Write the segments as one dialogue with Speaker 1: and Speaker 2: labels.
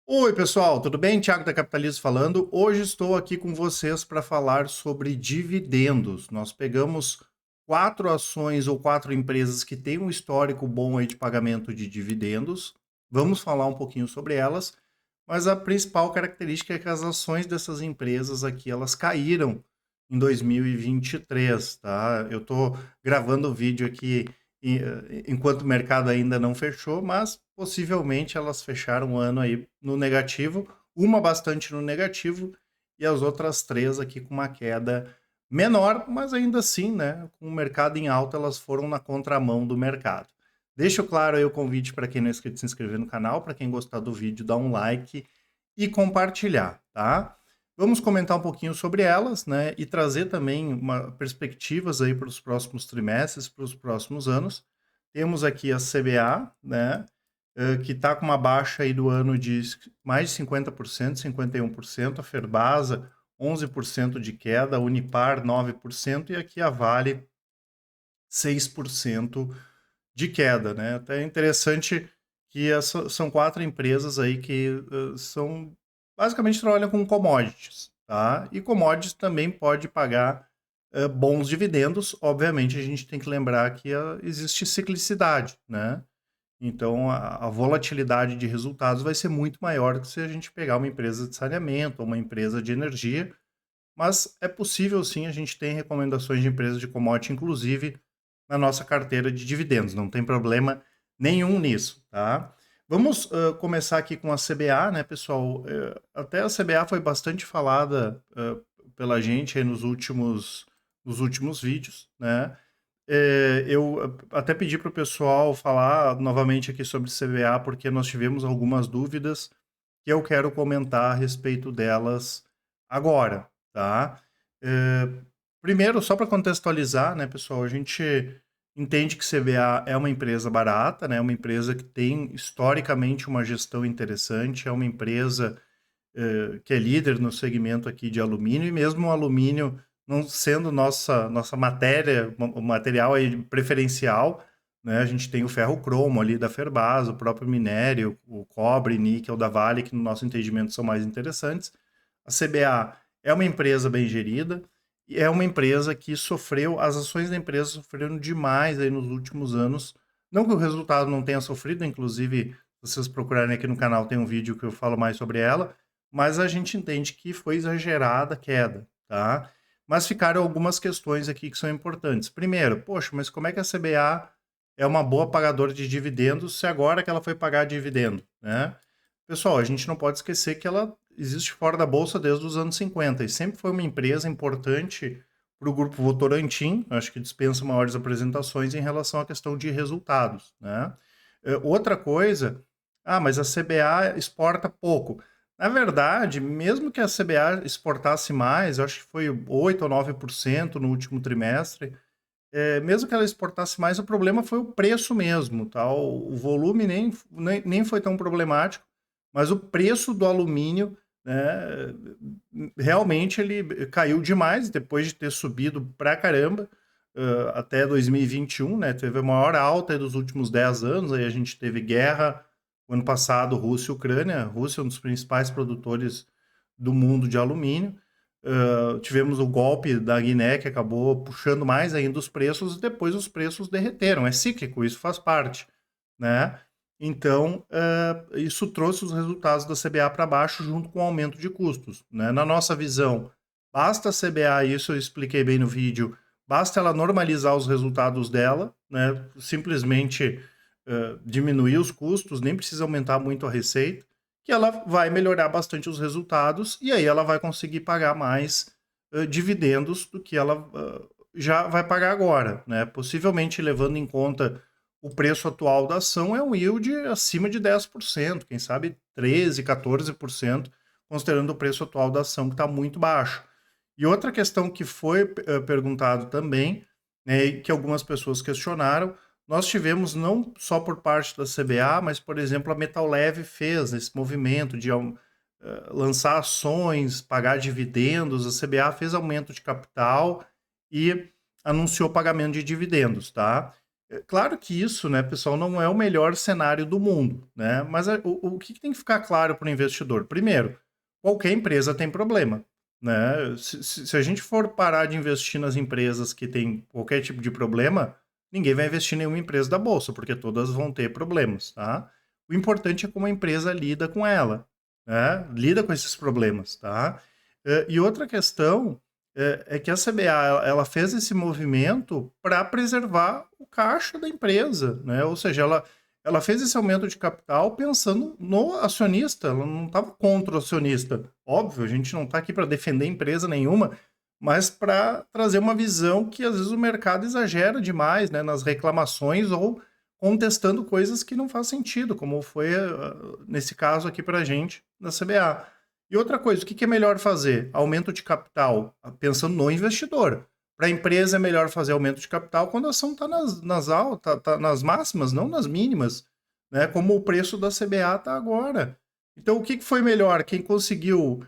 Speaker 1: Oi, pessoal, tudo bem? Thiago da Capitalismo falando. Hoje estou aqui com vocês para falar sobre dividendos. Nós pegamos 4 ações ou 4 empresas que têm um histórico bom aí de pagamento de dividendos. Vamos falar um pouquinho sobre elas, mas a principal característica é que as ações dessas empresas aqui, elas caíram em 2023, tá? Eu estou gravando o vídeo aqui enquanto o mercado ainda não fechou, mas possivelmente elas fecharam o ano aí no negativo, uma bastante no negativo e as outras 3 aqui com uma queda menor, mas ainda assim, né, com o mercado em alta, elas foram na contramão do mercado. Deixo claro aí o convite para quem não é inscrito se inscrever no canal, para quem gostar do vídeo, dar um like e compartilhar, tá? Vamos comentar um pouquinho sobre elas, né, e trazer também perspectivas aí para os próximos trimestres, para os próximos anos. Temos aqui a CBA, né, que está com uma baixa aí do ano de mais de 50%, 51%, a Ferbasa 11% de queda, a Unipar 9% e aqui a Vale 6% de queda, né? Até é interessante que são 4 empresas aí que são basicamente trabalham com commodities, tá? E commodities também pode pagar bons dividendos. Obviamente, a gente tem que lembrar que existe ciclicidade, né? Então, a volatilidade de resultados vai ser muito maior que se a gente pegar uma empresa de saneamento ou uma empresa de energia, mas é possível sim, a gente tem recomendações de empresas de commodity, inclusive na nossa carteira de dividendos, não tem problema nenhum nisso, tá? Vamos começar aqui com a CBA, né, pessoal? Até a CBA foi bastante falada pela gente aí nos últimos vídeos, né? Eu até pedi para o pessoal falar novamente aqui sobre CBA, porque nós tivemos algumas dúvidas que eu quero comentar a respeito delas agora, tá? Eh, Primeiro, só para contextualizar, né, pessoal, a gente entende que CBA é uma empresa barata, né, uma empresa que tem historicamente uma gestão interessante, é uma empresa que é líder no segmento aqui de alumínio, e mesmo o alumínio não sendo nossa matéria, o material aí preferencial, né? A gente tem o ferro cromo ali da Ferbasa, o próprio minério, o cobre, níquel da Vale, que no nosso entendimento são mais interessantes. A CBA é uma empresa bem gerida e é uma empresa que sofreu, as ações da empresa sofreram demais aí nos últimos anos. Não que o resultado não tenha sofrido, inclusive, se vocês procurarem aqui no canal, tem um vídeo que eu falo mais sobre ela, mas a gente entende que foi exagerada a queda, tá? Mas ficaram algumas questões aqui que são importantes. Primeiro, poxa, mas como é que a CBA é uma boa pagadora de dividendos se agora que ela foi pagar dividendo, né? Pessoal, a gente não pode esquecer que ela existe fora da bolsa desde os anos 50 e sempre foi uma empresa importante para o grupo Votorantim, acho que dispensa maiores apresentações em relação à questão de resultados, né? Outra coisa, mas a CBA exporta pouco. Na verdade, mesmo que a CBA exportasse mais, eu acho que foi 8 ou 9% no último trimestre, mesmo que ela exportasse mais, o problema foi o preço mesmo, tá? O volume nem foi tão problemático, mas o preço do alumínio, né, realmente ele caiu demais depois de ter subido pra caramba até 2021, né? Teve a maior alta dos últimos 10 anos, aí a gente teve guerra, o ano passado, Rússia e Ucrânia. A Rússia é um dos principais produtores do mundo de alumínio. Tivemos o golpe da Guiné, que acabou puxando mais ainda os preços, e depois os preços derreteram. É cíclico, isso faz parte, né? Então, isso trouxe os resultados da CBA para baixo, junto com o aumento de custos, né? Na nossa visão, basta a CBA, isso eu expliquei bem no vídeo, basta ela normalizar os resultados dela, né? Simplesmente diminuir os custos, nem precisa aumentar muito a receita, que ela vai melhorar bastante os resultados e aí ela vai conseguir pagar mais dividendos do que ela já vai pagar agora, né? Possivelmente levando em conta o preço atual da ação é um yield acima de 10%, quem sabe 13, 14%, considerando o preço atual da ação que está muito baixo. E outra questão que foi perguntado também, né, e que algumas pessoas questionaram, nós tivemos não só por parte da CBA, mas, por exemplo, a Metal Leve fez esse movimento de lançar ações, pagar dividendos, a CBA fez aumento de capital e anunciou pagamento de dividendos, tá? Claro que isso, né, pessoal, não é o melhor cenário do mundo, né? Mas o que tem que ficar claro para o investidor? Primeiro, qualquer empresa tem problema, né? Se a gente for parar de investir nas empresas que têm qualquer tipo de problema, ninguém vai investir em nenhuma empresa da bolsa, porque todas vão ter problemas, tá? O importante é como a empresa lida com ela, né? Lida com esses problemas, tá? E outra questão é que a CBA ela fez esse movimento para preservar o caixa da empresa, né? Ou seja, ela fez esse aumento de capital pensando no acionista, ela não estava contra o acionista. Óbvio, a gente não está aqui para defender empresa nenhuma, mas para trazer uma visão que às vezes o mercado exagera demais, né, nas reclamações ou contestando coisas que não faz sentido, como foi nesse caso aqui para a gente da CBA. E outra coisa, o que é melhor fazer? Aumento de capital, pensando no investidor. Para a empresa é melhor fazer aumento de capital quando a ação está nas altas, tá nas máximas, não nas mínimas, né? Como o preço da CBA está agora. Então, o que foi melhor? Quem conseguiu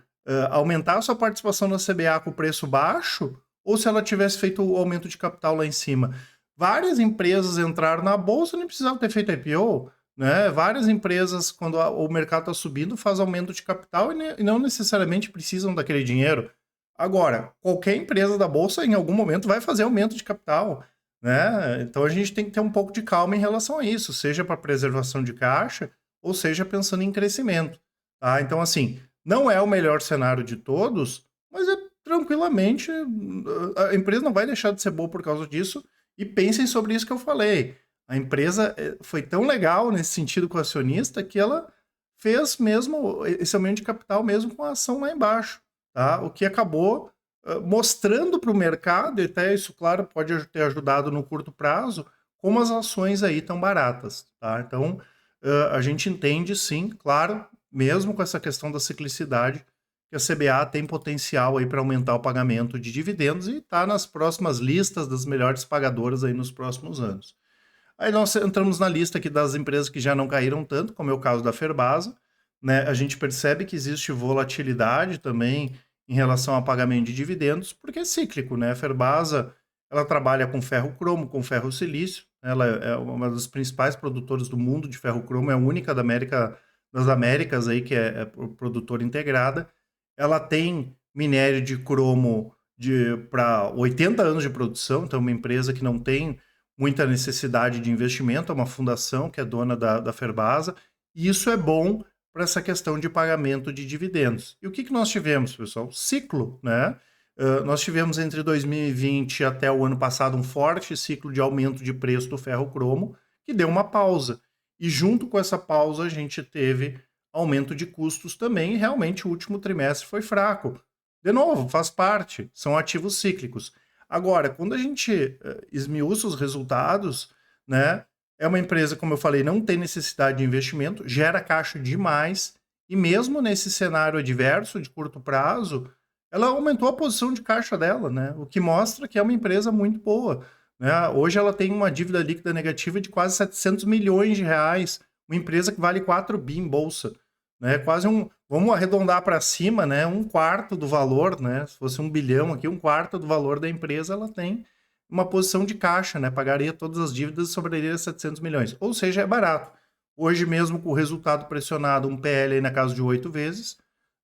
Speaker 1: aumentar a sua participação na CBA com o preço baixo ou se ela tivesse feito o aumento de capital lá em cima? Várias empresas entraram na bolsa e nem precisavam ter feito IPO, né? Várias empresas, quando o mercado está subindo, faz aumento de capital e não necessariamente precisam daquele dinheiro. Agora, qualquer empresa da bolsa, em algum momento, vai fazer aumento de capital, né? Então a gente tem que ter um pouco de calma em relação a isso, seja para preservação de caixa, ou seja pensando em crescimento. Tá? Então, assim, não é o melhor cenário de todos, mas é tranquilamente, a empresa não vai deixar de ser boa por causa disso, e pensem sobre isso que eu falei. A empresa foi tão legal nesse sentido com o acionista que ela fez mesmo esse aumento de capital mesmo com a ação lá embaixo, tá? O que acabou mostrando para o mercado, e até isso, claro, pode ter ajudado no curto prazo, como as ações aí estão baratas, tá? Então, a gente entende sim, claro, mesmo com essa questão da ciclicidade, que a CBA tem potencial aí para aumentar o pagamento de dividendos e está nas próximas listas das melhores pagadoras aí nos próximos anos. Aí nós entramos na lista aqui das empresas que já não caíram tanto, como é o caso da Ferbasa, né? A gente percebe que existe volatilidade também em relação ao pagamento de dividendos, porque é cíclico, né? A Ferbasa, ela trabalha com ferro cromo, com ferro silício, ela é uma das principais produtoras do mundo de ferro cromo, é a única das Américas aí que é produtora integrada. Ela tem minério de cromo para 80 anos de produção, então é uma empresa que não tem muita necessidade de investimento, é uma fundação que é dona da Ferbasa, e isso é bom para essa questão de pagamento de dividendos. E o que nós tivemos, pessoal? Ciclo, né? Nós tivemos entre 2020 até o ano passado um forte ciclo de aumento de preço do ferro cromo, que deu uma pausa. E junto com essa pausa, a gente teve aumento de custos também, e realmente o último trimestre foi fraco. De novo, faz parte, são ativos cíclicos. Agora, quando a gente esmiuça os resultados, né, é uma empresa, como eu falei, não tem necessidade de investimento, gera caixa demais, e mesmo nesse cenário adverso de curto prazo, ela aumentou a posição de caixa dela, né, o que mostra que é uma empresa muito boa. Né? Hoje ela tem uma dívida líquida negativa de quase 700 milhões de reais, uma empresa que vale 4 bi em bolsa. Né? Quase vamos arredondar para cima, né? Um quarto do valor, né? Se fosse 1 bilhão aqui, um quarto do valor da empresa, ela tem uma posição de caixa, né? Pagaria todas as dívidas e sobraria 700 milhões. Ou seja, é barato. Hoje mesmo com o resultado pressionado, um PL aí na casa de 8 vezes,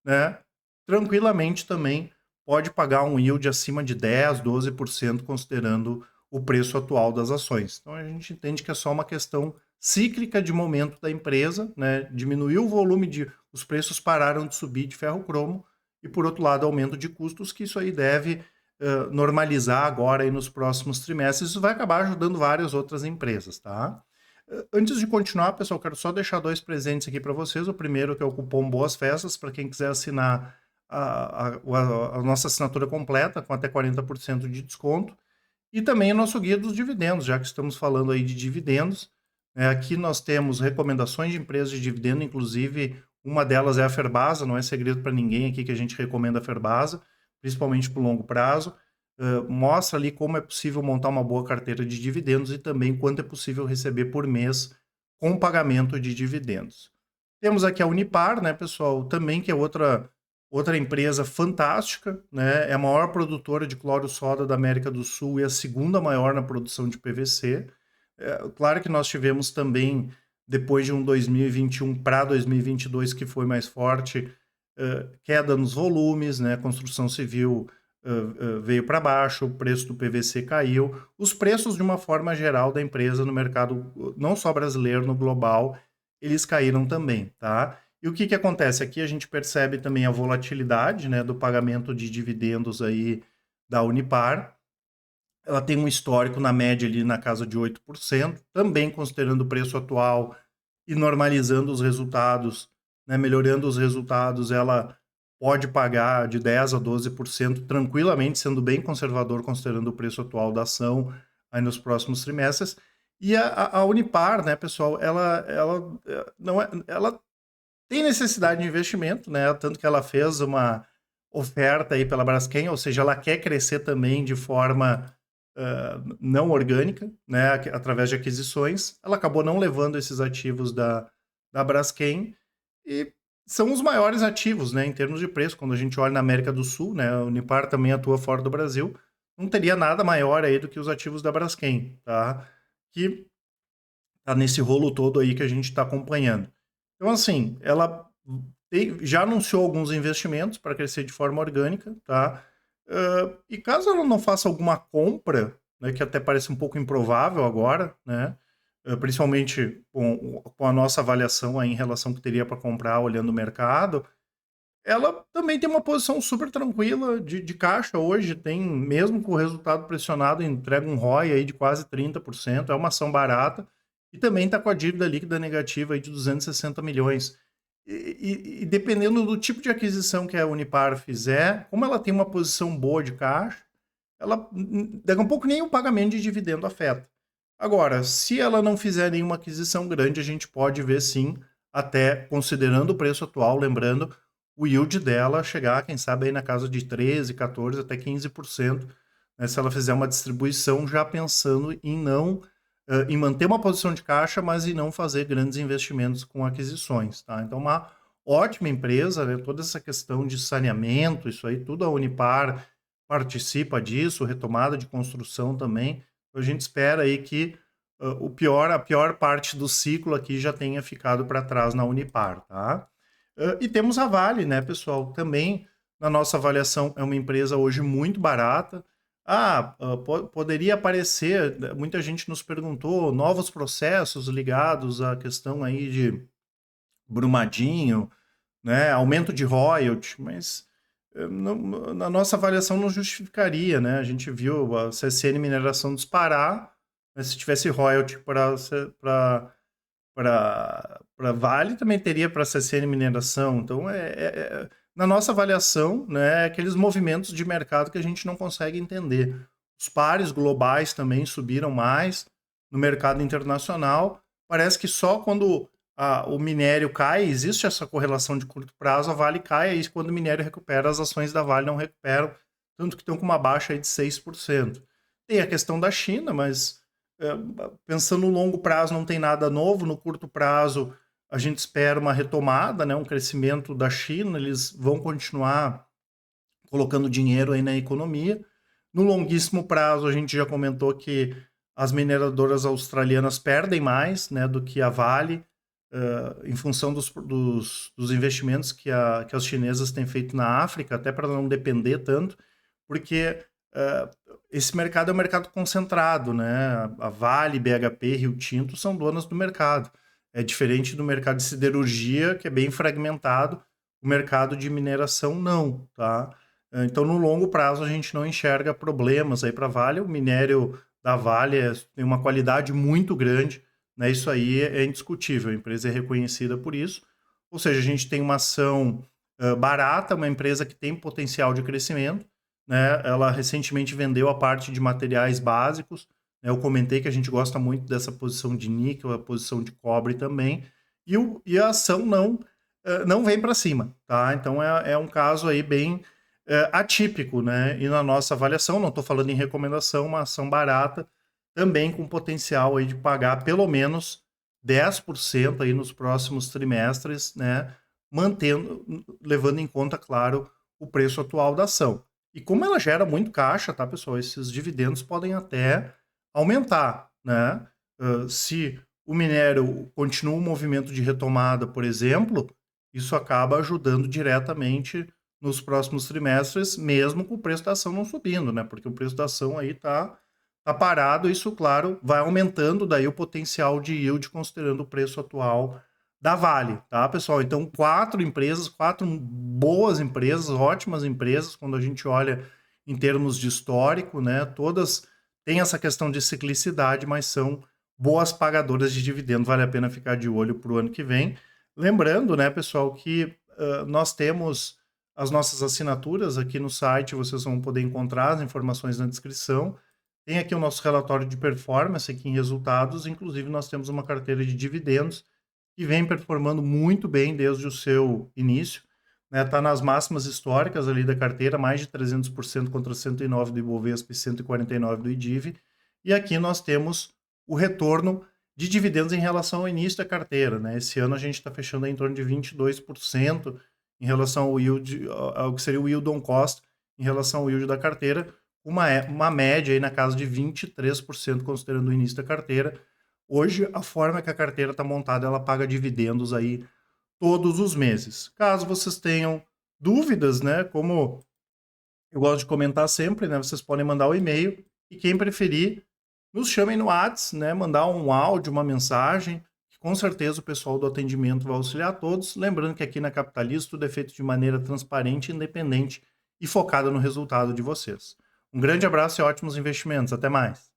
Speaker 1: né? Tranquilamente também pode pagar um yield acima de 10, 12%, considerando o preço atual das ações. Então a gente entende que é só uma questão cíclica de momento da empresa, né? Diminuiu o volume os preços pararam de subir de ferro cromo e por outro lado aumento de custos, que isso aí deve normalizar agora aí nos próximos trimestres. Isso vai acabar ajudando várias outras empresas, tá? Antes de continuar, pessoal, quero só deixar 2 presentes aqui para vocês. O primeiro que é o cupom Boas Festas, para quem quiser assinar a nossa assinatura completa com até 40% de desconto. E também o nosso guia dos dividendos, já que estamos falando aí de dividendos. Aqui nós temos recomendações de empresas de dividendo, inclusive uma delas é a Ferbasa, não é segredo para ninguém aqui que a gente recomenda a Ferbasa, principalmente para o longo prazo. Mostra ali como é possível montar uma boa carteira de dividendos e também quanto é possível receber por mês com pagamento de dividendos. Temos aqui a Unipar, né, pessoal, também que é outra empresa fantástica, né? É a maior produtora de cloro-soda da América do Sul e a segunda maior na produção de PVC. Claro que nós tivemos também, depois de um 2021 para 2022 que foi mais forte, queda nos volumes, né? Construção civil veio para baixo, o preço do PVC caiu, os preços de uma forma geral da empresa no mercado, não só brasileiro, no global, eles caíram também, tá? E o que que acontece? Aqui a gente percebe também a volatilidade, né, do pagamento de dividendos aí da Unipar. Ela tem um histórico na média ali na casa de 8%, também considerando o preço atual e normalizando os resultados, né, melhorando os resultados, ela pode pagar de 10 a 12% tranquilamente, sendo bem conservador considerando o preço atual da ação aí nos próximos trimestres. E a Unipar, né, pessoal, não é, ela tem necessidade de investimento, né? Tanto que ela fez uma oferta aí pela Braskem, ou seja, ela quer crescer também de forma não orgânica, né? Através de aquisições. Ela acabou não levando esses ativos da Braskem e são os maiores ativos, né? Em termos de preço, quando a gente olha na América do Sul, né? A Unipar também atua fora do Brasil, não teria nada maior aí do que os ativos da Braskem, tá? Que tá nesse rolo todo aí que a gente está acompanhando. Então, assim, ela já anunciou alguns investimentos para crescer de forma orgânica, tá? E caso ela não faça alguma compra, né, que até parece um pouco improvável agora, né? Principalmente com a nossa avaliação aí em relação ao que teria para comprar olhando o mercado, ela também tem uma posição super tranquila de caixa hoje, tem, mesmo com o resultado pressionado, entrega um ROI aí de quase 30%, é uma ação barata, e também está com a dívida líquida negativa aí de 260 milhões. E dependendo do tipo de aquisição que a Unipar fizer, como ela tem uma posição boa de caixa, ela daqui a um pouco nem o pagamento de dividendo afeta. Agora, se ela não fizer nenhuma aquisição grande, a gente pode ver sim, até considerando o preço atual, lembrando, o yield dela chegar, quem sabe, aí na casa de 13, 14, até 15%, né, se ela fizer uma distribuição já pensando em não em manter uma posição de caixa, mas em não fazer grandes investimentos com aquisições, tá? Então, uma ótima empresa, né, toda essa questão de saneamento, isso aí, tudo a Unipar participa disso, retomada de construção também. A gente espera aí que a pior parte do ciclo aqui já tenha ficado para trás na Unipar, tá? E temos a Vale, né, pessoal? Também, na nossa avaliação, é uma empresa hoje muito barata. Poderia aparecer, muita gente nos perguntou, novos processos ligados à questão aí de Brumadinho, né, aumento de royalty, mas na nossa avaliação não justificaria, né? A gente viu a CSN Mineração disparar, mas se tivesse royalty para Vale, também teria para a CSN Mineração. Então, na nossa avaliação, né, aqueles movimentos de mercado que a gente não consegue entender. Os pares globais também subiram mais no mercado internacional. Parece que só quando o minério cai, existe essa correlação de curto prazo, a Vale cai, e quando o minério recupera, as ações da Vale não recuperam, tanto que estão com uma baixa aí de 6%. Tem a questão da China, mas pensando no longo prazo não tem nada novo, no curto prazo a gente espera uma retomada, né, um crescimento da China, eles vão continuar colocando dinheiro aí na economia. No longuíssimo prazo, a gente já comentou que as mineradoras australianas perdem mais, né, do que a Vale, em função dos investimentos que as chinesas têm feito na África, até para não depender tanto, porque esse mercado é um mercado concentrado, né? A Vale, BHP, Rio Tinto são donas do mercado. É diferente do mercado de siderurgia, que é bem fragmentado, o mercado de mineração não, tá? Então, no longo prazo, a gente não enxerga problemas aí para a Vale. O minério da Vale tem uma qualidade muito grande, né? Isso aí é indiscutível, a empresa é reconhecida por isso. Ou seja, a gente tem uma ação barata, uma empresa que tem potencial de crescimento, né? Ela recentemente vendeu a parte de materiais básicos, né? Eu comentei que a gente gosta muito dessa posição de níquel, a posição de cobre também, e a ação não vem para cima, tá? Então é um caso aí bem atípico, né? E na nossa avaliação, não estou falando em recomendação, uma ação barata, também com potencial aí de pagar pelo menos 10% aí nos próximos trimestres, né? Levando em conta, claro, o preço atual da ação. E como ela gera muito caixa, tá, pessoal? Esses dividendos podem até aumentar, né? Se o minério continua um movimento de retomada, por exemplo, isso acaba ajudando diretamente nos próximos trimestres, mesmo com o preço da ação não subindo, né? Porque o preço da ação aí tá parado, isso, claro, vai aumentando daí o potencial de yield considerando o preço atual da Vale, tá, pessoal? Então, 4 empresas, 4 boas empresas, ótimas empresas, quando a gente olha em termos de histórico, né? Todas têm essa questão de ciclicidade, mas são boas pagadoras de dividendo, vale a pena ficar de olho para o ano que vem. Lembrando, né, pessoal, que nós temos as nossas assinaturas aqui no site, vocês vão poder encontrar as informações na descrição. Tem aqui o nosso relatório de performance aqui em resultados, inclusive nós temos uma carteira de dividendos que vem performando muito bem desde o seu início, né? Tá nas máximas históricas ali da carteira, mais de 300% contra 109 do Ibovespa e 149 do IDIV. E aqui nós temos o retorno de dividendos em relação ao início da carteira, né? Esse ano a gente está fechando em torno de 22% em relação ao yield, ao que seria o yield on cost, em relação ao yield da carteira, uma média aí na casa de 23%, considerando o início da carteira. Hoje, a forma que a carteira está montada, ela paga dividendos aí todos os meses. Caso vocês tenham dúvidas, né, como eu gosto de comentar sempre, né, vocês podem mandar o e-mail e quem preferir, nos chamem no WhatsApp, né, mandar um áudio, uma mensagem, que com certeza o pessoal do atendimento vai auxiliar todos. Lembrando que aqui na Capitalis tudo é feito de maneira transparente, independente e focada no resultado de vocês. Um grande abraço e ótimos investimentos. Até mais.